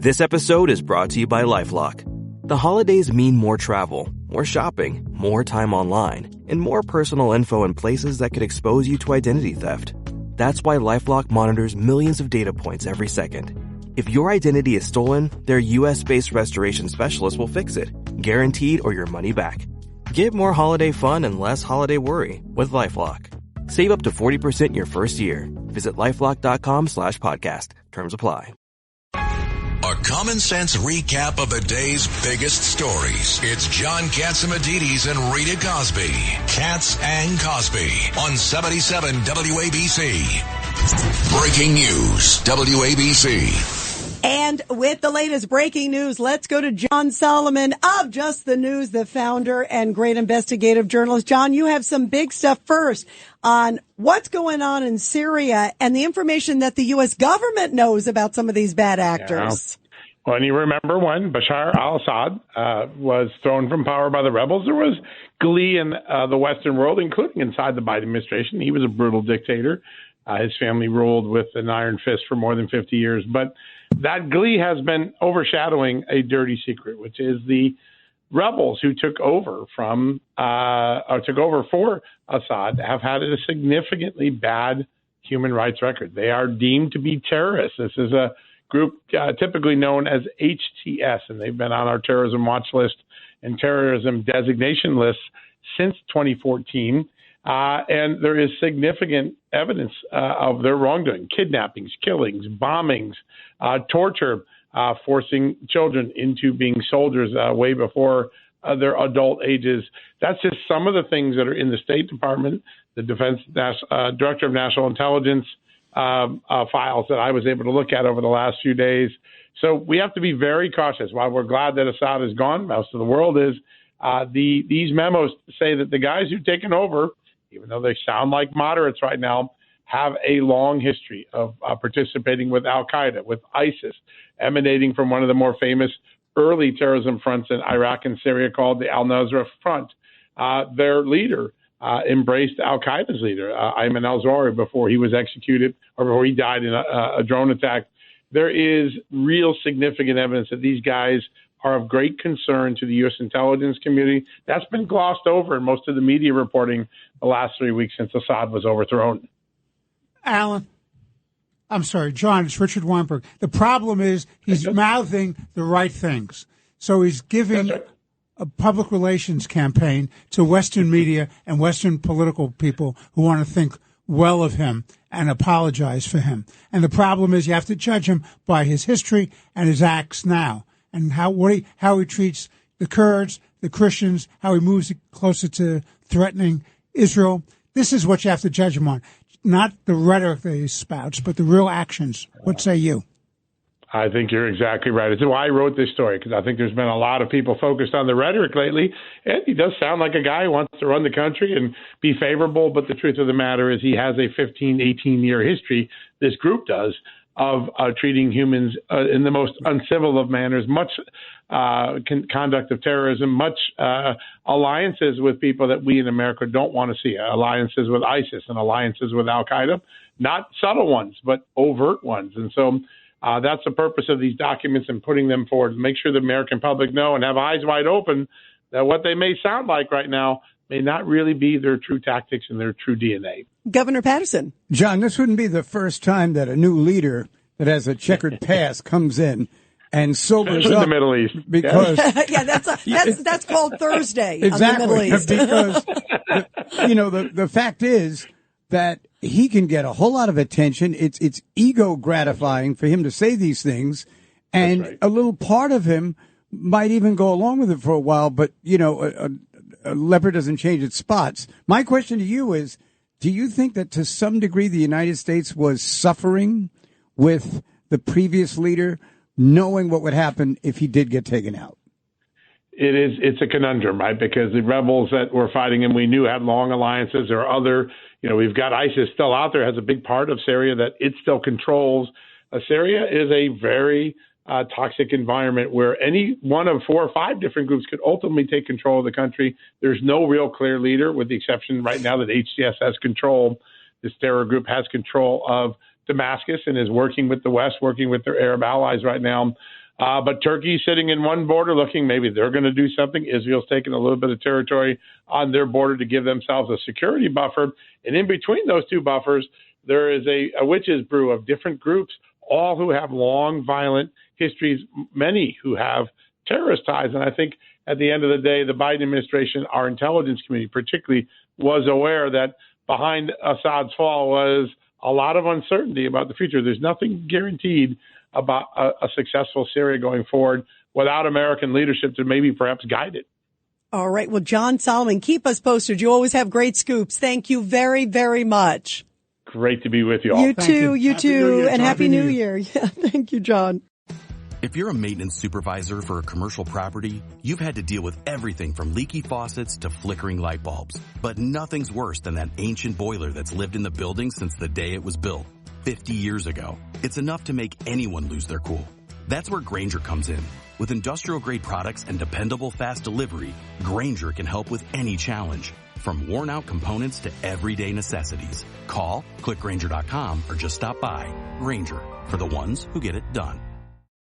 This episode is brought to you by LifeLock. The holidays mean more travel, more shopping, more time online, and more personal info in places that could expose you to identity theft. That's why LifeLock monitors millions of data points every second. If your identity is stolen, their US-based restoration specialist will fix it, guaranteed or your money back. Get more holiday fun and less holiday worry with LifeLock. Save up to 40% your first year. Visit LifeLock.com/podcast. Terms apply. A common sense recap of the day's biggest stories. It's John Catsimatidis and Rita Cosby. Katz and Cosby on 77 WABC. Breaking news, WABC. And with the latest breaking news, let's go to John Solomon of Just the News, the founder and great investigative journalist. John, you have some big stuff first on what's going on in Syria and the information that the U.S. government knows about some of these bad actors. Yeah. Well, and you remember when Bashar al-Assad was thrown from power by the rebels, there was glee in the Western world, including inside the Biden administration. He was a brutal dictator. His family ruled with an iron fist for more than 50 years. But that glee has been overshadowing a dirty secret, which is the rebels who took over for Assad have had a significantly bad human rights record. They are deemed to be terrorists. This is a group typically known as HTS, and they've been on our terrorism watch list and terrorism designation lists since 2014. And there is significant evidence of their wrongdoing: kidnappings, killings, bombings, torture, forcing children into being soldiers way before their adult ages. That's just some of the things that are in the State Department, the Director of National Intelligence files that I was able to look at over the last few days. So we have to be very cautious. While we're glad that Assad is gone, most of the world is, these memos say that the guys who've taken over, even though they sound like moderates right now, have a long history of participating with al-Qaeda, with ISIS, emanating from one of the more famous early terrorism fronts in Iraq and Syria called the al-Nusra Front. Their leader embraced al-Qaeda's leader, Ayman al-Zawahiri, before he was executed or before he died in a drone attack. There is real significant evidence that these guys are of great concern to the U.S. intelligence community. That's been glossed over in most of the media reporting the last 3 weeks since Assad was overthrown. Alan. I'm sorry, John, it's Richard Weinberg. The problem is he's mouthing the right things. So he's giving a public relations campaign to Western media and Western political people who want to think well of him and apologize for him. And the problem is you have to judge him by his history and his acts now, and how he treats the Kurds, the Christians, how he moves closer to threatening Israel. This is what you have to judge him on, not the rhetoric that he spouts, but the real actions. What say you? I think you're exactly right. It's why I wrote this story, because I think there's been a lot of people focused on the rhetoric lately, and he does sound like a guy who wants to run the country and be favorable, but the truth of the matter is he has a 15, 18-year history, this group does, of treating humans in the most uncivil of manners, much conduct of terrorism, much alliances with people that we in America don't want to see, alliances with ISIS and alliances with al-Qaeda, not subtle ones, but overt ones. And so that's the purpose of these documents and putting them forward, to make sure the American public know and have eyes wide open that what they may sound like right now may not really be their true tactics and their true DNA. Governor Patterson. John, this wouldn't be the first time that a new leader that has a checkered past comes in and sobers up. In the Middle East. Because yeah, that's called Thursday exactly, on the Middle East. Because, the fact is that he can get a whole lot of attention. It's ego gratifying for him to say these things. And right. A little part of him might even go along with it for a while. But, a leopard doesn't change its spots. My question to you is, do you think that to some degree the United States was suffering with the previous leader, knowing what would happen if he did get taken out? It's a conundrum, right? Because the rebels that were fighting him, we knew had long alliances. There are other, we've got ISIS still out there, has a big part of Syria that it still controls. Syria is a very toxic environment where any one of 4 or 5 different groups could ultimately take control of the country. There's no real clear leader, with the exception right now that HTS has control. This terror group has control of Damascus and is working with the West, working with their Arab allies right now. But Turkey's sitting in one border looking, maybe they're going to do something. Israel's taken a little bit of territory on their border to give themselves a security buffer. And in between those two buffers, there is a witch's brew of different groups, all who have long, violent histories, many who have terrorist ties. And I think at the end of the day, the Biden administration, our intelligence community particularly, was aware that behind Assad's fall was a lot of uncertainty about the future. There's nothing guaranteed about a successful Syria going forward without American leadership to maybe perhaps guide it. All right. Well, John Solomon, keep us posted. You always have great scoops. Thank you very, very much. Great to be with you all. You too. You too. And Happy New Year. Yeah. Thank you, John. If you're a maintenance supervisor for a commercial property, you've had to deal with everything from leaky faucets to flickering light bulbs. But nothing's worse than that ancient boiler that's lived in the building since the day it was built, 50 years ago. It's enough to make anyone lose their cool. That's where Grainger comes in. With industrial-grade products and dependable fast delivery, Grainger can help with any challenge. From worn-out components to everyday necessities. Call, click Grainger.com, or just stop by. Grainger, for the ones who get it done.